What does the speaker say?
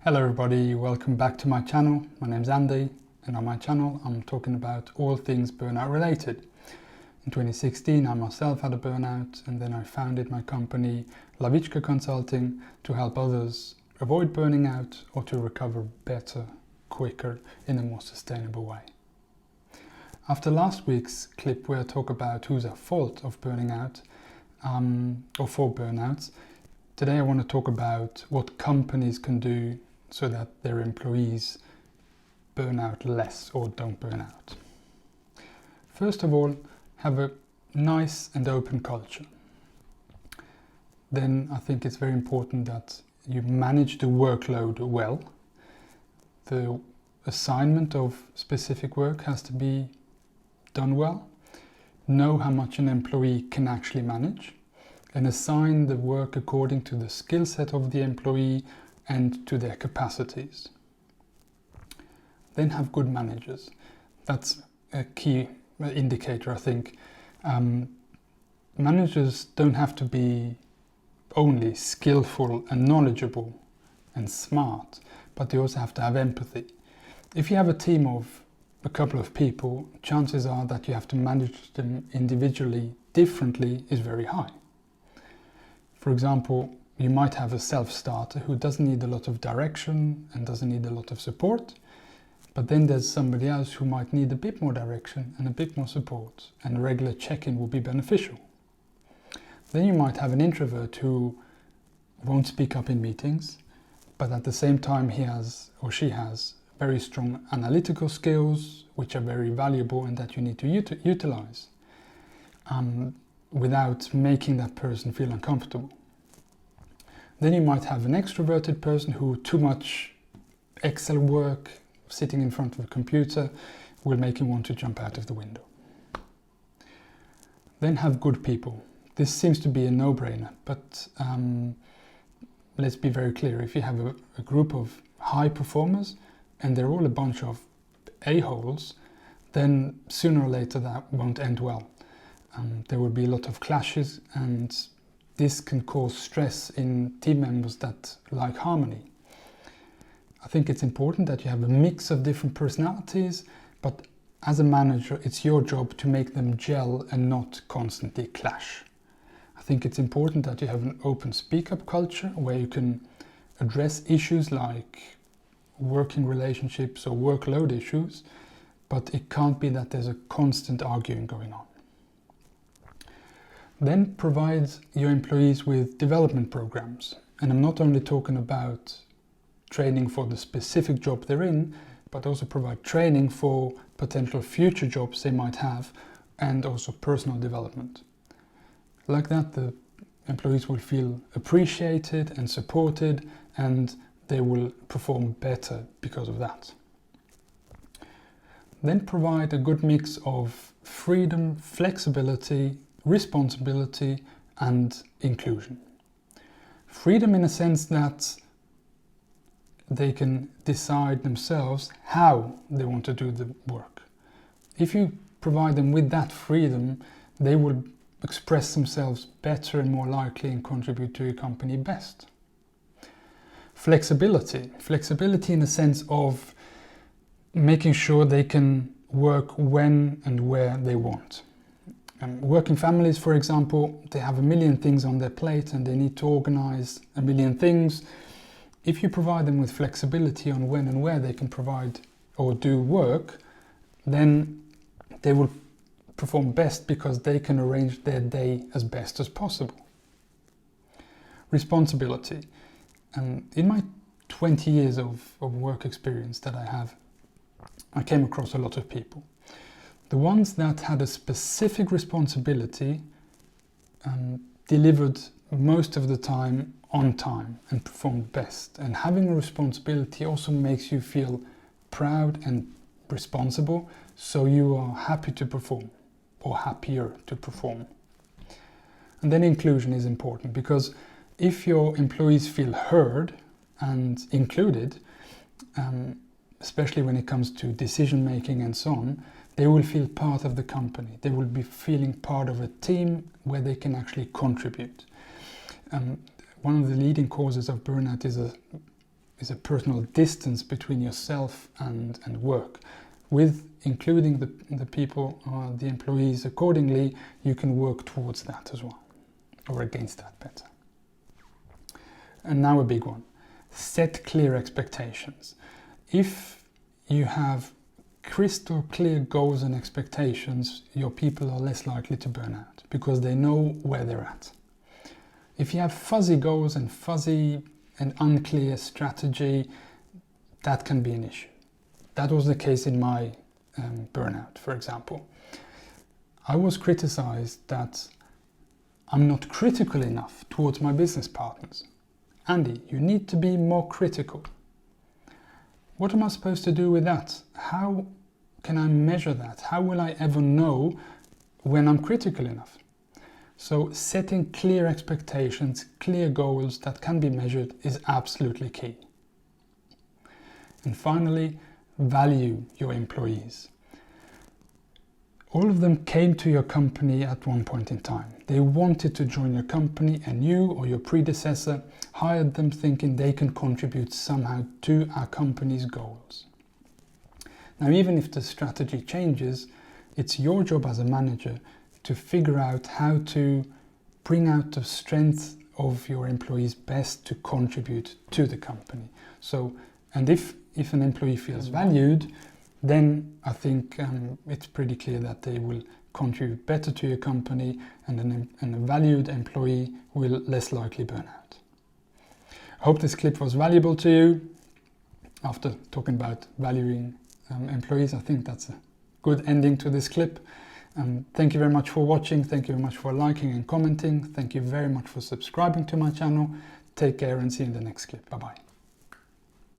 Hello everybody, welcome back to my channel. My name's Andy and on my channel I'm talking about all things burnout related. In 2016 I myself had a burnout and then I founded my company Lavichka Consulting to help others avoid burning out or to recover better, quicker in a more sustainable way. After last week's clip where I talk about who's at fault of burning out or for burnouts, today I want to talk about what companies can do so that their employees burn out less or don't burn out. First of all, have a nice and open culture. Then I think it's very important that you manage the workload well. The assignment of specific work has to be done well. Know how much an employee can actually manage and assign the work according to the skill set of the employee and to their capacities. Then have good managers. That's a key indicator, I think. Managers don't have to be only skillful and knowledgeable and smart, but they also have to have empathy. If you have a team of a couple of people, chances are that you have to manage them individually differently is very high. For example, you might have a self-starter who doesn't need a lot of direction and doesn't need a lot of support, but then there's somebody else who might need a bit more direction and a bit more support, and a regular check-in will be beneficial. Then you might have an introvert who won't speak up in meetings, but at the same time he has or she has very strong analytical skills which are very valuable and that you need to utilize without making that person feel uncomfortable. Then you might have an extroverted person who too much Excel work, sitting in front of a computer, will make him want to jump out of the window. Then have good people. This seems to be a no-brainer, but let's be very clear. If you have a group of high performers and they're all a bunch of a-holes, then sooner or later that won't end well. There will be a lot of clashes, and this can cause stress in team members that like harmony. I think it's important that you have a mix of different personalities, but as a manager, it's your job to make them gel and not constantly clash. I think it's important that you have an open speak-up culture where you can address issues like working relationships or workload issues, but it can't be that there's a constant arguing going on. Then provide your employees with development programs. And I'm not only talking about training for the specific job they're in, but also provide training for potential future jobs they might have, and also personal development. Like that, the employees will feel appreciated and supported, and they will perform better because of that. Then provide a good mix of freedom, flexibility, responsibility and inclusion. Freedom in a sense that they can decide themselves how they want to do the work. If you provide them with that freedom, they will express themselves better and more likely and contribute to your company best. Flexibility. Flexibility in the sense of making sure they can work when and where they want. Working families, for example, they have a million things on their plate and they need to organize a million things. If you provide them with flexibility on when and where they can provide or do work, then they will perform best because they can arrange their day as best as possible. Responsibility. In my 20 years of work experience that I have, I came across a lot of people. The ones that had a specific responsibility delivered most of the time on time and performed best. And having a responsibility also makes you feel proud and responsible, so you are happy to perform or happier to perform. And then inclusion is important, because if your employees feel heard and included, especially when it comes to decision making and so on, they will feel part of the company. They will be feeling part of a team where they can actually contribute. One of the leading causes of burnout is a is a personal distance between yourself and work. With including the people, the employees accordingly, you can work towards that as well, or against that better. And now a big one. Set clear expectations. If you have crystal clear goals and expectations, your people are less likely to burn out because they know where they're at. If you have fuzzy goals and fuzzy and unclear strategy, that can be an issue. That was the case in my burnout, for example. I was criticized that I'm not critical enough towards my business partners. Andy, you need to be more critical. What am I supposed to do with that? How can I measure that? How will I ever know when I'm critical enough? So setting clear expectations, clear goals that can be measured is absolutely key. And finally, value your employees. All of them came to your company at one point in time. They wanted to join your company, and you or your predecessor hired them thinking they can contribute somehow to our company's goals. Now, even if the strategy changes, it's your job as a manager to figure out how to bring out the strength of your employees best to contribute to the company. So, and if an employee feels valued, then I think it's pretty clear that they will contribute better to your company, and a valued employee will less likely burn out. I hope this clip was valuable to you. After talking about valuing employees, I think that's a good ending to this clip. Thank you very much for watching. Thank you very much for liking and commenting. Thank you very much for subscribing to my channel. Take care and see you in the next clip. Bye bye.